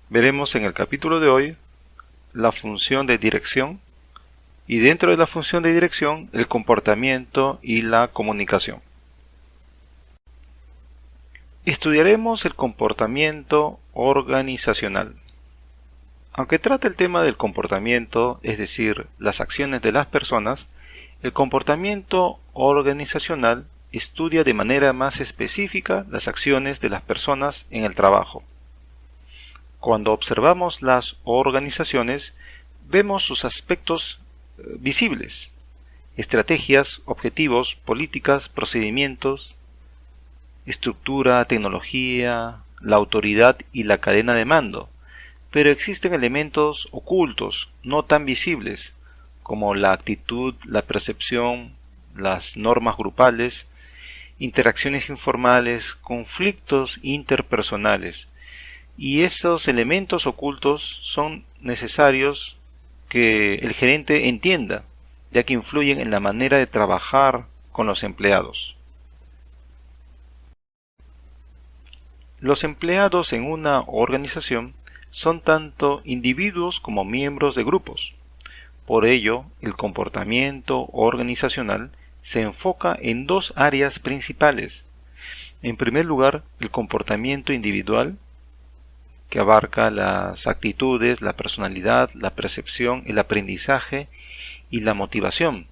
Veremos en el capítulo de hoy la función de dirección y dentro de la función de dirección el comportamiento y la comunicación. Estudiaremos el comportamiento organizacional. Aunque trata el tema del comportamiento, es decir, las acciones de las personas, el comportamiento organizacional estudia de manera más específica las acciones de las personas en el trabajo. Cuando observamos las organizaciones, vemos sus aspectos visibles: estrategias, objetivos, políticas, procedimientos, estructura, tecnología, la autoridad y la cadena de mando. Pero existen elementos ocultos, no tan visibles, como la actitud, la percepción, las normas grupales, interacciones informales, conflictos interpersonales. Y esos elementos ocultos son necesarios que el gerente entienda, ya que influyen en la manera de trabajar con los empleados. Los empleados en una organización son tanto individuos como miembros de grupos. Por ello, el comportamiento organizacional se enfoca en dos áreas principales. En primer lugar, el comportamiento individual, que abarca las actitudes, la personalidad, la percepción, el aprendizaje y la motivación.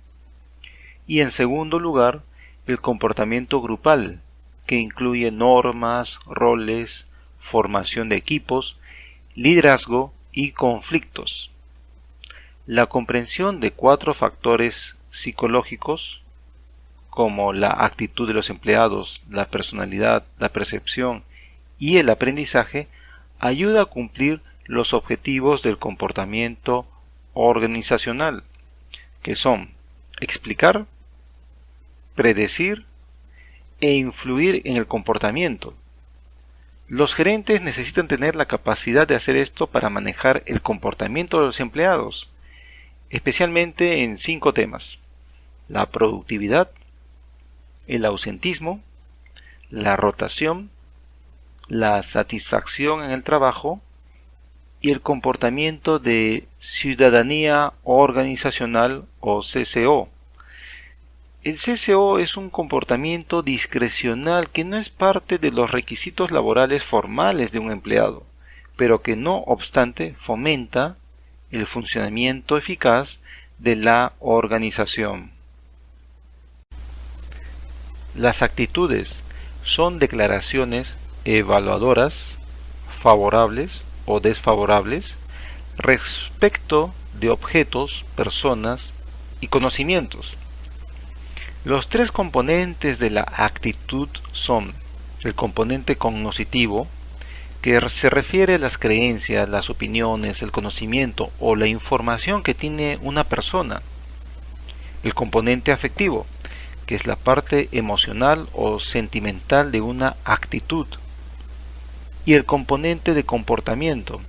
Y en segundo lugar, el comportamiento grupal, que incluye normas, roles, formación de equipos, liderazgo y conflictos. La comprensión de 4 factores psicológicos, como la actitud de los empleados, la personalidad, la percepción y el aprendizaje, ayuda a cumplir los objetivos del comportamiento organizacional, que son explicar, predecir e influir en el comportamiento. Los gerentes necesitan tener la capacidad de hacer esto para manejar el comportamiento de los empleados, especialmente en 5 temas: la productividad, el ausentismo, la rotación, la satisfacción en el trabajo y el comportamiento de ciudadanía organizacional o CCO. El CCO es un comportamiento discrecional que no es parte de los requisitos laborales formales de un empleado, pero que no obstante fomenta el funcionamiento eficaz de la organización. Las actitudes son declaraciones evaluadoras, favorables o desfavorables, respecto de objetos, personas y conocimientos. Los 3 componentes de la actitud son el componente cognoscitivo, que se refiere a las creencias, las opiniones, el conocimiento o la información que tiene una persona; el componente afectivo, que es la parte emocional o sentimental de una actitud; y el componente de comportamiento,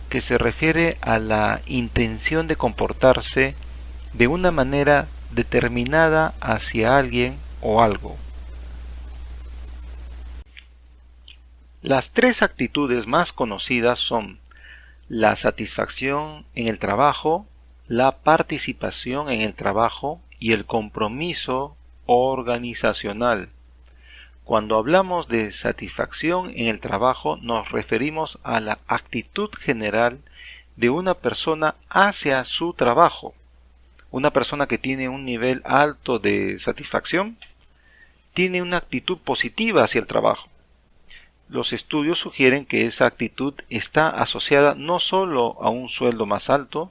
que se refiere a la intención de comportarse de una manera determinada hacia alguien o algo. Las 3 actitudes más conocidas son la satisfacción en el trabajo, la participación en el trabajo y el compromiso organizacional. Cuando hablamos de satisfacción en el trabajo, nos referimos a la actitud general de una persona hacia su trabajo. Una persona que tiene un nivel alto de satisfacción tiene una actitud positiva hacia el trabajo. Los estudios sugieren que esa actitud está asociada no solo a un sueldo más alto,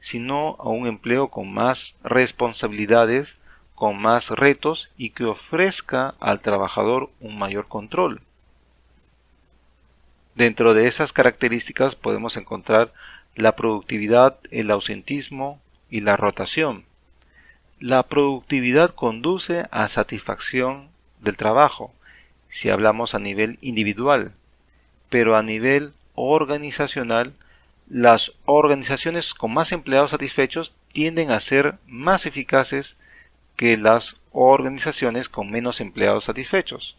sino a un empleo con más responsabilidades, con más retos y que ofrezca al trabajador un mayor control. Dentro de esas características podemos encontrar la productividad, el ausentismo y la rotación. La productividad conduce a satisfacción del trabajo, si hablamos a nivel individual, pero a nivel organizacional, las organizaciones con más empleados satisfechos tienden a ser más eficaces que las organizaciones con menos empleados satisfechos.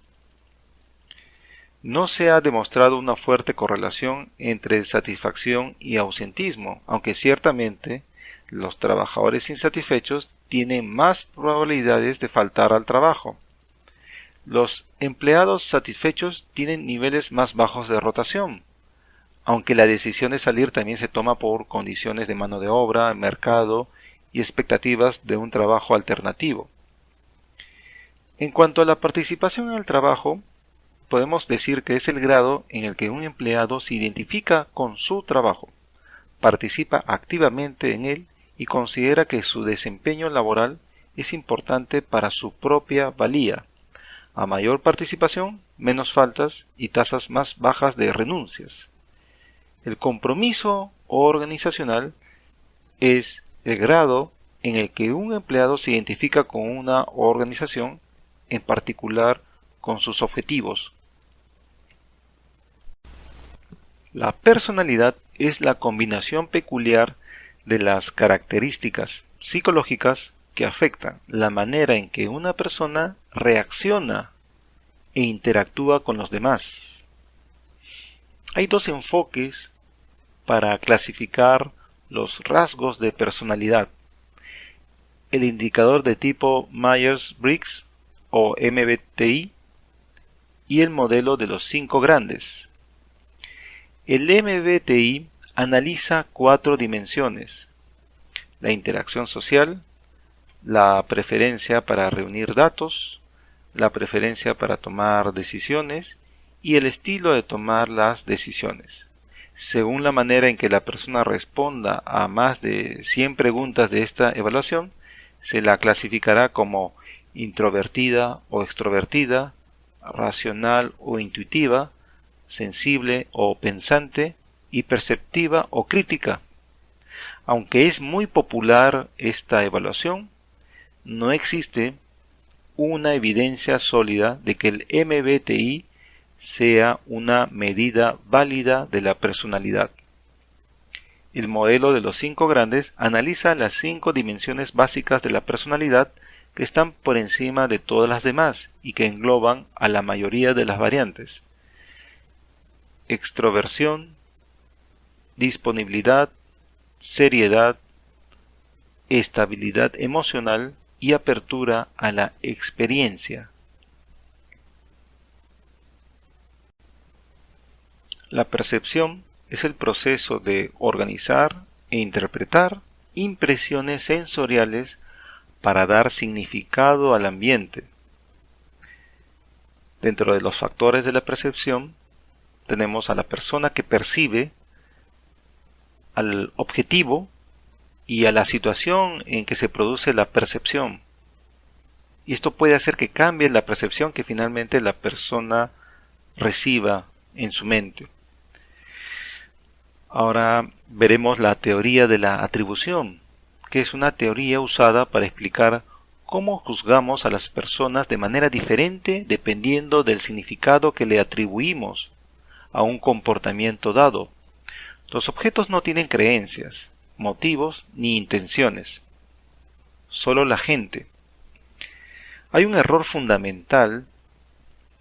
No se ha demostrado una fuerte correlación entre satisfacción y ausentismo, aunque ciertamente los trabajadores insatisfechos tienen más probabilidades de faltar al trabajo. Los empleados satisfechos tienen niveles más bajos de rotación, aunque la decisión de salir también se toma por condiciones de mano de obra, mercado y expectativas de un trabajo alternativo. En cuanto a la participación en el trabajo, podemos decir que es el grado en el que un empleado se identifica con su trabajo, participa activamente en él y considera que su desempeño laboral es importante para su propia valía. A mayor participación, menos faltas y tasas más bajas de renuncias. El compromiso organizacional es el grado en el que un empleado se identifica con una organización, en particular con sus objetivos. La personalidad es la combinación peculiar de las características psicológicas que afectan la manera en que una persona reacciona e interactúa con los demás. Hay dos enfoques para clasificar los rasgos de personalidad: el indicador de tipo Myers-Briggs o MBTI y el modelo de los 5 grandes. El MBTI analiza 4 dimensiones: la interacción social, la preferencia para reunir datos, la preferencia para tomar decisiones y el estilo de tomar las decisiones. Según la manera en que la persona responda a más de 100 preguntas de esta evaluación, se la clasificará como introvertida o extrovertida, racional o intuitiva, sensible o pensante y perceptiva o crítica. Aunque es muy popular esta evaluación, no existe una evidencia sólida de que el MBTI sea una medida válida de la personalidad. El modelo de los 5 grandes analiza las 5 dimensiones básicas de la personalidad que están por encima de todas las demás y que engloban a la mayoría de las variantes: extroversión, disponibilidad, seriedad, estabilidad emocional y apertura a la experiencia. La percepción es el proceso de organizar e interpretar impresiones sensoriales para dar significado al ambiente. Dentro de los factores de la percepción tenemos a la persona que percibe, al objetivo y a la situación en que se produce la percepción. Y esto puede hacer que cambie la percepción que finalmente la persona reciba en su mente. Ahora veremos la teoría de la atribución, que es una teoría usada para explicar cómo juzgamos a las personas de manera diferente dependiendo del significado que le atribuimos a un comportamiento dado. Los objetos no tienen creencias, motivos ni intenciones, solo la gente. Hay un error fundamental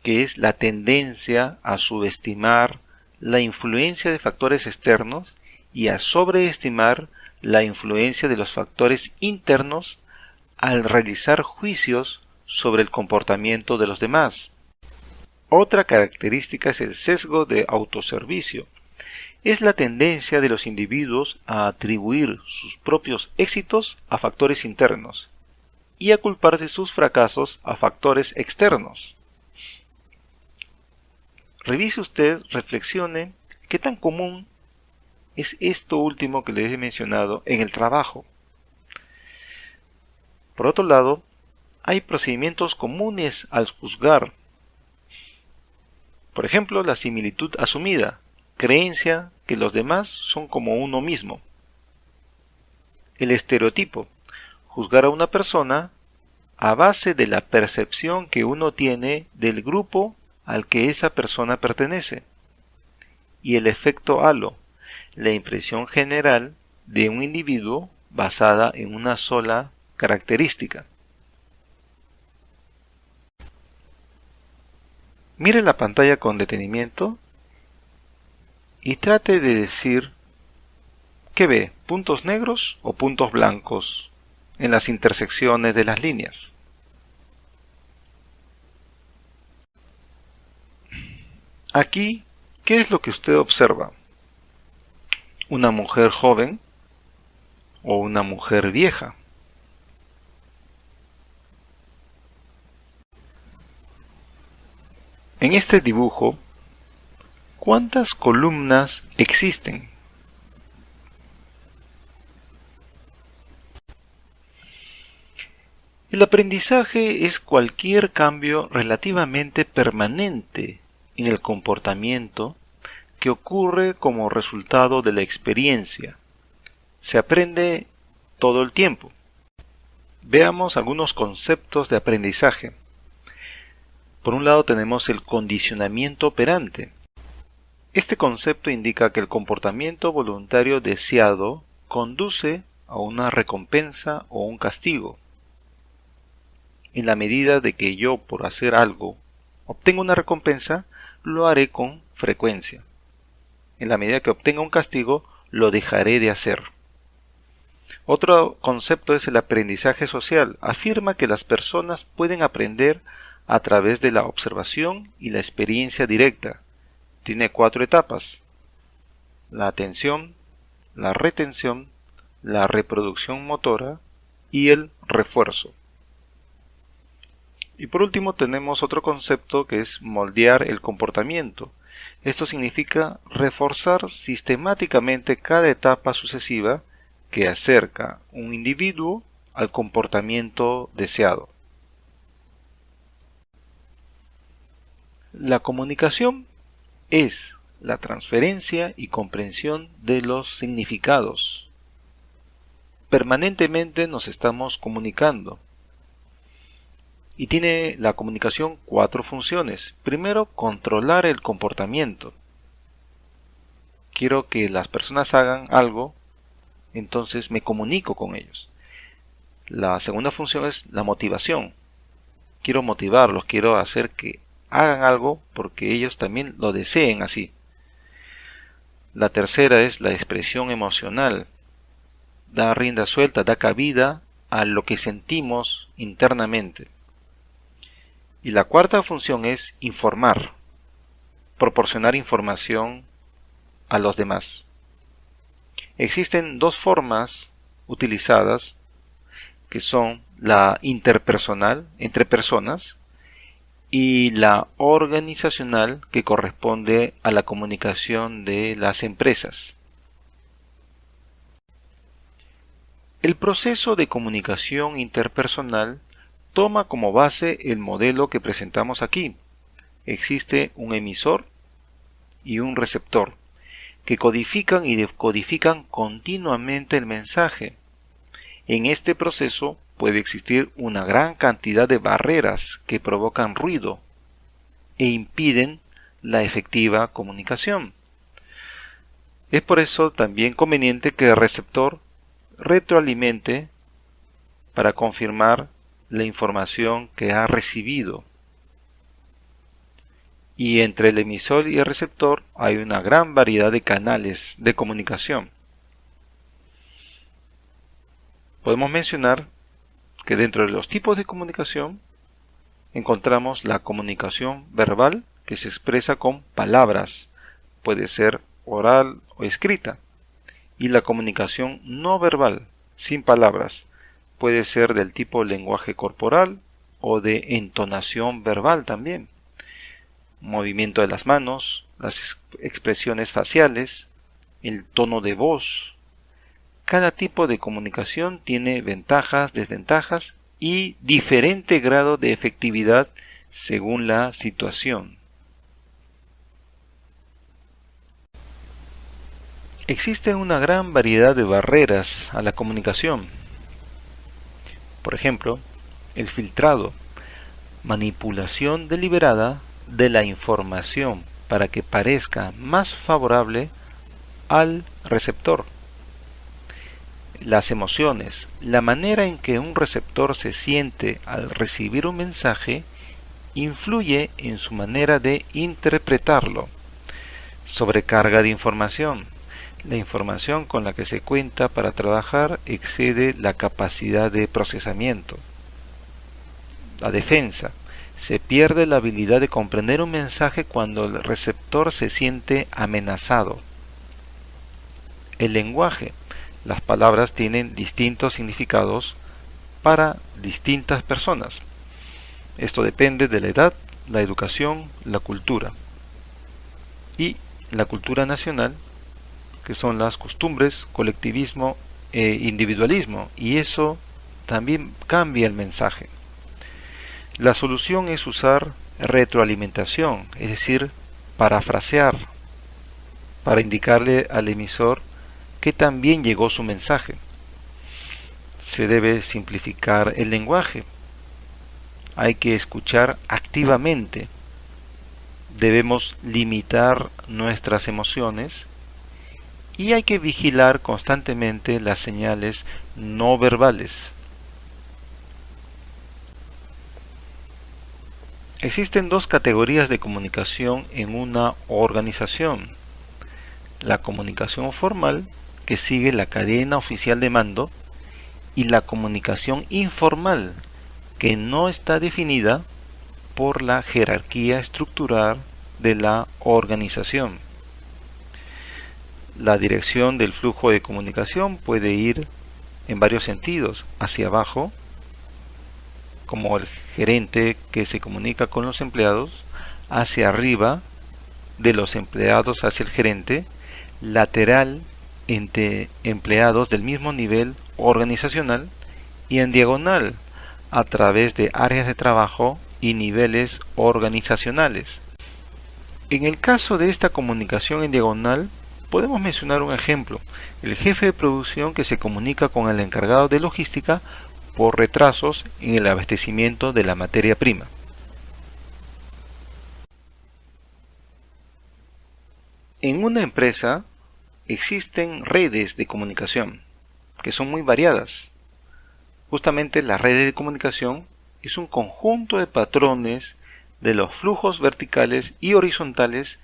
que es la tendencia a subestimar la influencia de factores externos y a sobreestimar la influencia de los factores internos al realizar juicios sobre el comportamiento de los demás. Otra característica es el sesgo de autoservicio. Es la tendencia de los individuos a atribuir sus propios éxitos a factores internos y a culpar de sus fracasos a factores externos. Revise usted, reflexione, ¿qué tan común es esto último que les he mencionado en el trabajo? Por otro lado, hay procedimientos comunes al juzgar. Por ejemplo, la similitud asumida, creencia que los demás son como uno mismo. El estereotipo, juzgar a una persona a base de la percepción que uno tiene del grupo al que esa persona pertenece. Y el efecto halo, la impresión general de un individuo basada en una sola característica. Mire la pantalla con detenimiento y trate de decir ¿qué ve? ¿Puntos negros o puntos blancos en las intersecciones de las líneas? Aquí, ¿qué es lo que usted observa? ¿Una mujer joven o una mujer vieja? En este dibujo, ¿cuántas columnas existen? El aprendizaje es cualquier cambio relativamente permanente en el comportamiento que ocurre como resultado de la experiencia. Se aprende todo el tiempo. Veamos algunos conceptos de aprendizaje. Por un lado tenemos el condicionamiento operante. Este concepto indica que el comportamiento voluntario deseado conduce a una recompensa o un castigo. En la medida de que yo por hacer algo obtenga una recompensa, lo haré con frecuencia. En la medida que obtenga un castigo, lo dejaré de hacer. Otro concepto es el aprendizaje social. Afirma que las personas pueden aprender a través de la observación y la experiencia directa. Tiene 4 etapas: la atención, la retención, la reproducción motora y el refuerzo. Y por último tenemos otro concepto que es moldear el comportamiento. Esto significa reforzar sistemáticamente cada etapa sucesiva que acerca un individuo al comportamiento deseado. La comunicación es la transferencia y comprensión de los significados. Permanentemente nos estamos comunicando. Y tiene la comunicación 4 funciones. Primero, controlar el comportamiento. Quiero que las personas hagan algo, entonces me comunico con ellos. La segunda función es la motivación. Quiero motivarlos, quiero hacer que hagan algo porque ellos también lo deseen así. La tercera es la expresión emocional. Da rienda suelta, da cabida a lo que sentimos internamente. Y la cuarta función es informar, proporcionar información a los demás. Existen 2 formas utilizadas que son la interpersonal, entre personas, y la organizacional, que corresponde a la comunicación de las empresas. El proceso de comunicación interpersonal toma como base el modelo que presentamos aquí. Existe un emisor y un receptor que codifican y decodifican continuamente el mensaje. En este proceso puede existir una gran cantidad de barreras que provocan ruido e impiden la efectiva comunicación. Es por eso también conveniente que el receptor retroalimente para confirmar la información que ha recibido. Y entre el emisor y el receptor hay una gran variedad de canales de comunicación. Podemos mencionar que dentro de los tipos de comunicación encontramos la comunicación verbal, que se expresa con palabras, puede ser oral o escrita, y la comunicación no verbal, sin palabras, puede ser del tipo lenguaje corporal o de entonación verbal también. Movimiento de las manos, las expresiones faciales, el tono de voz. Cada tipo de comunicación tiene ventajas, desventajas y diferente grado de efectividad según la situación. Existe una gran variedad de barreras a la comunicación. Por ejemplo, el filtrado, manipulación deliberada de la información para que parezca más favorable al receptor. Las emociones, la manera en que un receptor se siente al recibir un mensaje influye en su manera de interpretarlo. Sobrecarga de información. La información con la que se cuenta para trabajar excede la capacidad de procesamiento. La defensa. Se pierde la habilidad de comprender un mensaje cuando el receptor se siente amenazado. El lenguaje. Las palabras tienen distintos significados para distintas personas. Esto depende de la edad, la educación, la cultura. Y la cultura nacional, que son las costumbres, colectivismo e individualismo, y eso también cambia el mensaje. La solución es usar retroalimentación, es decir, parafrasear, para indicarle al emisor que también llegó su mensaje. Se debe simplificar el lenguaje. Hay que escuchar activamente. Debemos limitar nuestras emociones y hay que vigilar constantemente las señales no verbales. Existen dos categorías de comunicación en una organización. La comunicación formal, que sigue la cadena oficial de mando, y la comunicación informal, que no está definida por la jerarquía estructural de la organización. La dirección del flujo de comunicación puede ir en varios sentidos, hacia abajo, como el gerente que se comunica con los empleados, hacia arriba, de los empleados hacia el gerente, lateral entre empleados del mismo nivel organizacional y en diagonal a través de áreas de trabajo y niveles organizacionales. En el caso de esta comunicación en diagonal, podemos mencionar un ejemplo: el jefe de producción que se comunica con el encargado de logística por retrasos en el abastecimiento de la materia prima. En una empresa existen redes de comunicación que son muy variadas. Justamente la red de comunicación es un conjunto de patrones de los flujos verticales y horizontales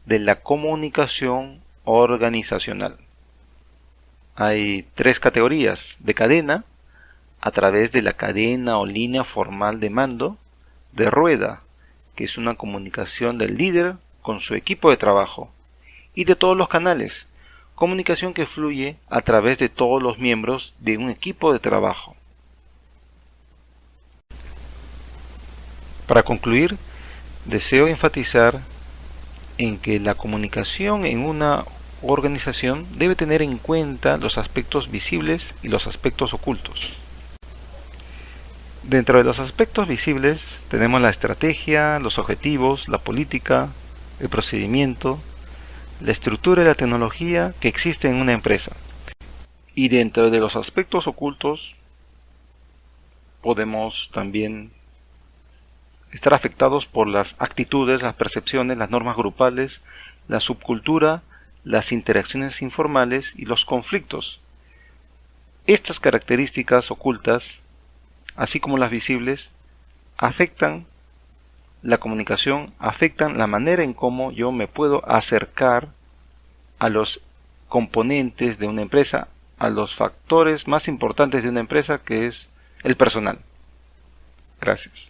de la comunicación organizacional. Hay tres categorías: de cadena, a través de la cadena o línea formal de mando; de rueda, que es una comunicación del líder con su equipo de trabajo; y de todos los canales, comunicación que fluye a través de todos los miembros de un equipo de trabajo. Para concluir, deseo enfatizar en que la comunicación en una organización debe tener en cuenta los aspectos visibles y los aspectos ocultos. Dentro de los aspectos visibles tenemos la estrategia, los objetivos, la política, el procedimiento, la estructura y la tecnología que existe en una empresa. Y dentro de los aspectos ocultos podemos también estar afectados por las actitudes, las percepciones, las normas grupales, la subcultura, las interacciones informales y los conflictos. Estas características ocultas, así como las visibles, afectan la comunicación, afectan la manera en cómo yo me puedo acercar a los componentes de una empresa, a los factores más importantes de una empresa, que es el personal. Gracias.